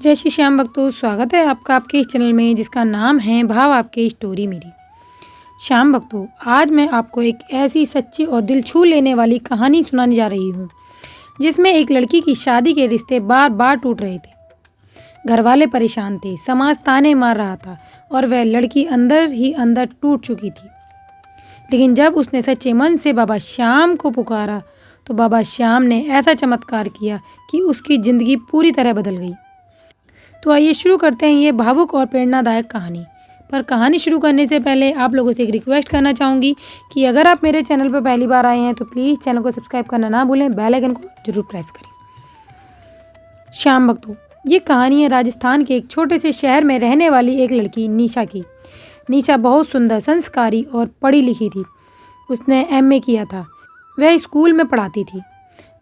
जय श्री श्याम भक्तों, स्वागत है आपका आपके इस चैनल में जिसका नाम है भाव आपके स्टोरी मेरी। श्याम भक्तों, आज मैं आपको एक ऐसी सच्ची और दिल छू लेने वाली कहानी सुनाने जा रही हूँ जिसमें एक लड़की की शादी के रिश्ते बार बार टूट रहे थे। घर वाले परेशान थे, समाज ताने मार रहा था और वह लड़की अंदर ही अंदर टूट चुकी थी। लेकिन जब उसने सच्चे मन से बाबा श्याम को पुकारा तो बाबा श्याम ने ऐसा चमत्कार किया कि उसकी ज़िंदगी पूरी तरह बदल गई। तो आइए शुरू करते हैं ये भावुक और प्रेरणादायक कहानी। पर कहानी शुरू करने से पहले आप लोगों से एक रिक्वेस्ट करना चाहूँगी कि अगर आप मेरे चैनल पर पहली बार आए हैं तो प्लीज़ चैनल को सब्सक्राइब करना ना भूलें, बेल आइकन को जरूर प्रेस करें। श्याम भक्तों, ये कहानी है राजस्थान के एक छोटे से शहर में रहने वाली एक लड़की निशा की। निशा बहुत सुंदर, संस्कारी और पढ़ी लिखी थी। उसने एमए किया था। वह स्कूल में पढ़ाती थी।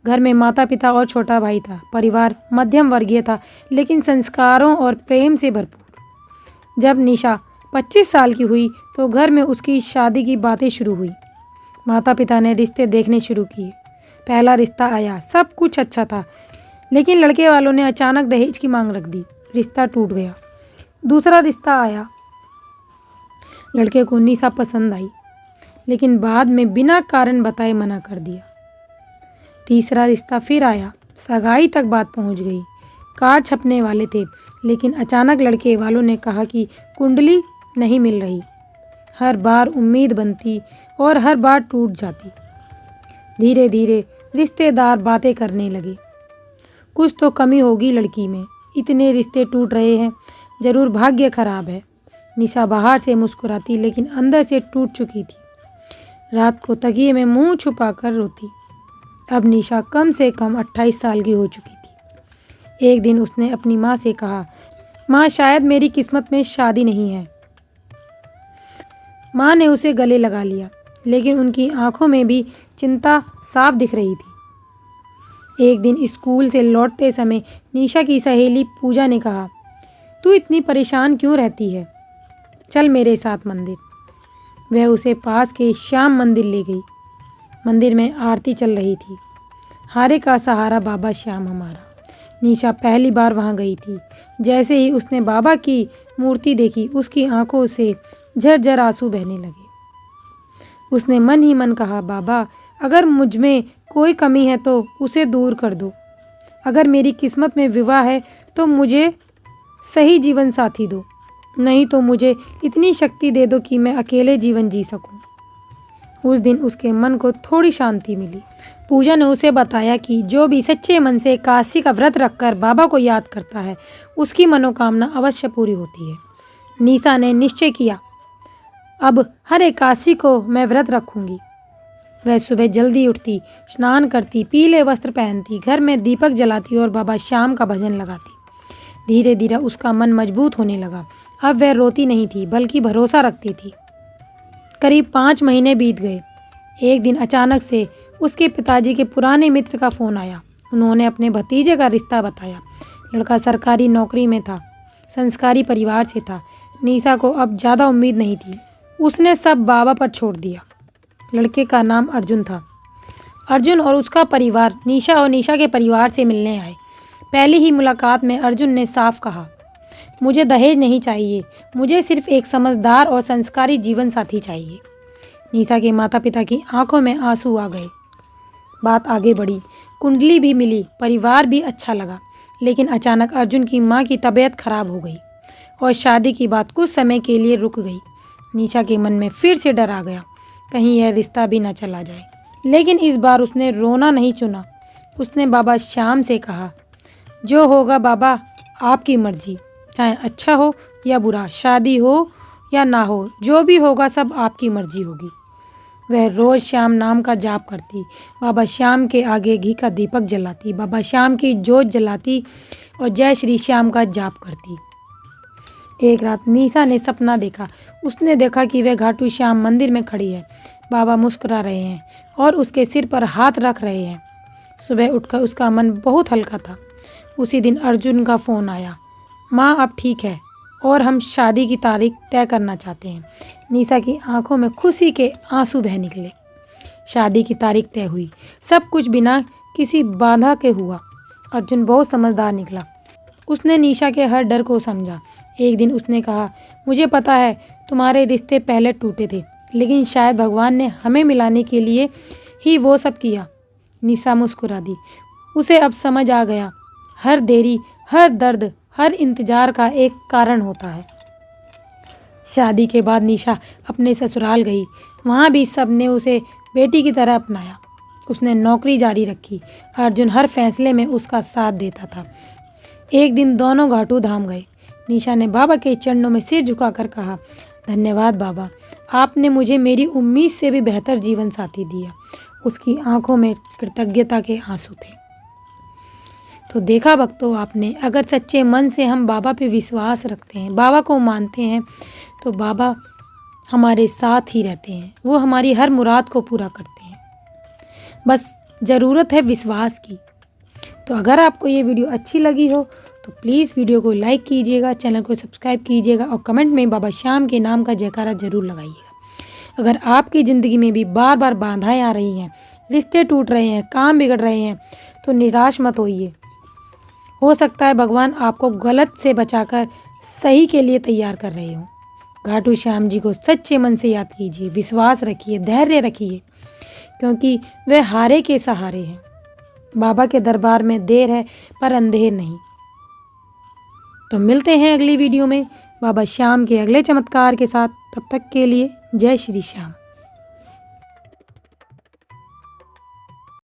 घर में माता पिता और छोटा भाई था। परिवार मध्यम वर्गीय था लेकिन संस्कारों और प्रेम से भरपूर। जब निशा 25 साल की हुई तो घर में उसकी शादी की बातें शुरू हुई। माता पिता ने रिश्ते देखने शुरू किए। पहला रिश्ता आया, सब कुछ अच्छा था, लेकिन लड़के वालों ने अचानक दहेज की मांग रख दी। रिश्ता टूट गया। दूसरा रिश्ता आया। लड़के को निशा पसंद आई, लेकिन बाद में बिना कारण बताए मना कर दिया। तीसरा रिश्ता फिर आया। सगाई तक बात पहुंच गई। कार्ड छपने वाले थे, लेकिन अचानक लड़के वालों ने कहा कि कुंडली नहीं मिल रही। हर बार उम्मीद बनती और हर बार टूट जाती। धीरे धीरे रिश्तेदार बातें करने लगे, कुछ तो कमी होगी लड़की में, इतने रिश्ते टूट रहे हैं, जरूर भाग्य खराब है। निशा बाहर से मुस्कुराती लेकिन अंदर से टूट चुकी थी। रात को तकिए में मुंह छुपाकर रोती। अब निशा कम से कम 28 साल की हो चुकी थी। एक दिन उसने अपनी माँ से कहा, माँ शायद मेरी किस्मत में शादी नहीं है। माँ ने उसे गले लगा लिया, लेकिन उनकी आंखों में भी चिंता साफ दिख रही थी। एक दिन स्कूल से लौटते समय निशा की सहेली पूजा ने कहा, तू इतनी परेशान क्यों रहती है, चल मेरे साथ मंदिर। वह उसे पास के श्याम मंदिर ले गई। मंदिर में आरती चल रही थी। हारे का सहारा बाबा श्याम हमारा। निशा पहली बार वहां गई थी। जैसे ही उसने बाबा की मूर्ति देखी, उसकी आंखों से झरझर आंसू बहने लगे। उसने मन ही मन कहा, बाबा अगर मुझ में कोई कमी है तो उसे दूर कर दो। अगर मेरी किस्मत में विवाह है तो मुझे सही जीवन साथी दो, नहीं तो मुझे इतनी शक्ति दे दो कि मैं अकेले जीवन जी सकूं। उस दिन उसके मन को थोड़ी शांति मिली। पूजा ने उसे बताया कि जो भी सच्चे मन से एकादशी का व्रत रखकर बाबा को याद करता है, उसकी मनोकामना अवश्य पूरी होती है। निशा ने निश्चय किया, अब हर एकादशी को मैं व्रत रखूंगी। वह सुबह जल्दी उठती, स्नान करती, पीले वस्त्र पहनती, घर में दीपक जलाती और बाबा श्याम का भजन लगाती। धीरे धीरे उसका मन मजबूत होने लगा। अब वह रोती नहीं थी, बल्कि भरोसा रखती थी। करीब 5 महीने बीत गए। एक दिन अचानक से उसके पिताजी के पुराने मित्र का फ़ोन आया। उन्होंने अपने भतीजे का रिश्ता बताया। लड़का सरकारी नौकरी में था, संस्कारी परिवार से था। निशा को अब ज़्यादा उम्मीद नहीं थी। उसने सब बाबा पर छोड़ दिया। लड़के का नाम अर्जुन था। अर्जुन और उसका परिवार निशा और निशा के परिवार से मिलने आए। पहली ही मुलाकात में अर्जुन ने साफ कहा, मुझे दहेज नहीं चाहिए, मुझे सिर्फ एक समझदार और संस्कारी जीवन साथी चाहिए। निशा के माता पिता की आंखों में आंसू आ गए। बात आगे बढ़ी। कुंडली भी मिली, परिवार भी अच्छा लगा, लेकिन अचानक अर्जुन की मां की तबीयत खराब हो गई और शादी की बात कुछ समय के लिए रुक गई। निशा के मन में फिर से डर आ गया, कहीं यह रिश्ता भी न चला जाए। लेकिन इस बार उसने रोना नहीं चुना। उसने बाबा श्याम से कहा, जो होगा बाबा आपकी मर्जी, चाहे अच्छा हो या बुरा, शादी हो या ना हो, जो भी होगा सब आपकी मर्जी होगी। वह रोज श्याम नाम का जाप करती, बाबा श्याम के आगे घी का दीपक जलाती, बाबा श्याम की जोत जलाती और जय श्री श्याम का जाप करती। एक रात निशा ने सपना देखा। उसने देखा कि वह घाटू श्याम मंदिर में खड़ी है। बाबा मुस्कुरा रहे हैं और उसके सिर पर हाथ रख रहे हैं। सुबह उठकर उसका मन बहुत हल्का था। उसी दिन अर्जुन का फ़ोन आया, माँ अब ठीक है और हम शादी की तारीख तय करना चाहते हैं। निशा की आंखों में खुशी के आंसू बह निकले। शादी की तारीख तय हुई। सब कुछ बिना किसी बाधा के हुआ। अर्जुन बहुत समझदार निकला। उसने निशा के हर डर को समझा। एक दिन उसने कहा, मुझे पता है तुम्हारे रिश्ते पहले टूटे थे, लेकिन शायद भगवान ने हमें मिलाने के लिए ही वो सब किया। निशा मुस्कुरा दी। उसे अब समझ आ गया, हर देरी, हर दर्द, हर इंतजार का एक कारण होता है। शादी के बाद निशा अपने ससुराल गई। वहाँ भी सब ने उसे बेटी की तरह अपनाया। उसने नौकरी जारी रखी। अर्जुन हर फैसले में उसका साथ देता था। एक दिन दोनों घाटू धाम गए। निशा ने बाबा के चरणों में सिर झुकाकर कहा, धन्यवाद बाबा, आपने मुझे मेरी उम्मीद से भी बेहतर जीवन साथी दिया। उसकी आंखों में कृतज्ञता के आंसू थे। तो देखा भक्तों आपने, अगर सच्चे मन से हम बाबा पे विश्वास रखते हैं, बाबा को मानते हैं, तो बाबा हमारे साथ ही रहते हैं। वो हमारी हर मुराद को पूरा करते हैं। बस ज़रूरत है विश्वास की। तो अगर आपको ये वीडियो अच्छी लगी हो तो प्लीज़ वीडियो को लाइक कीजिएगा, चैनल को सब्सक्राइब कीजिएगा और कमेंट में बाबा श्याम के नाम का जयकारा ज़रूर लगाइएगा। अगर आपकी ज़िंदगी में भी बार बार बाधाएं आ रही हैं, रिश्ते टूट रहे हैं, काम बिगड़ रहे हैं, तो निराश मत होइए। हो सकता है भगवान आपको गलत से बचाकर सही के लिए तैयार कर रहे हो। घाटू श्याम जी को सच्चे मन से याद कीजिए, विश्वास रखिए, धैर्य रखिए, क्योंकि वे हारे के सहारे हैं। बाबा के दरबार में देर है पर अंधेर नहीं। तो मिलते हैं अगली वीडियो में बाबा श्याम के अगले चमत्कार के साथ। तब तक के लिए जय श्री श्याम।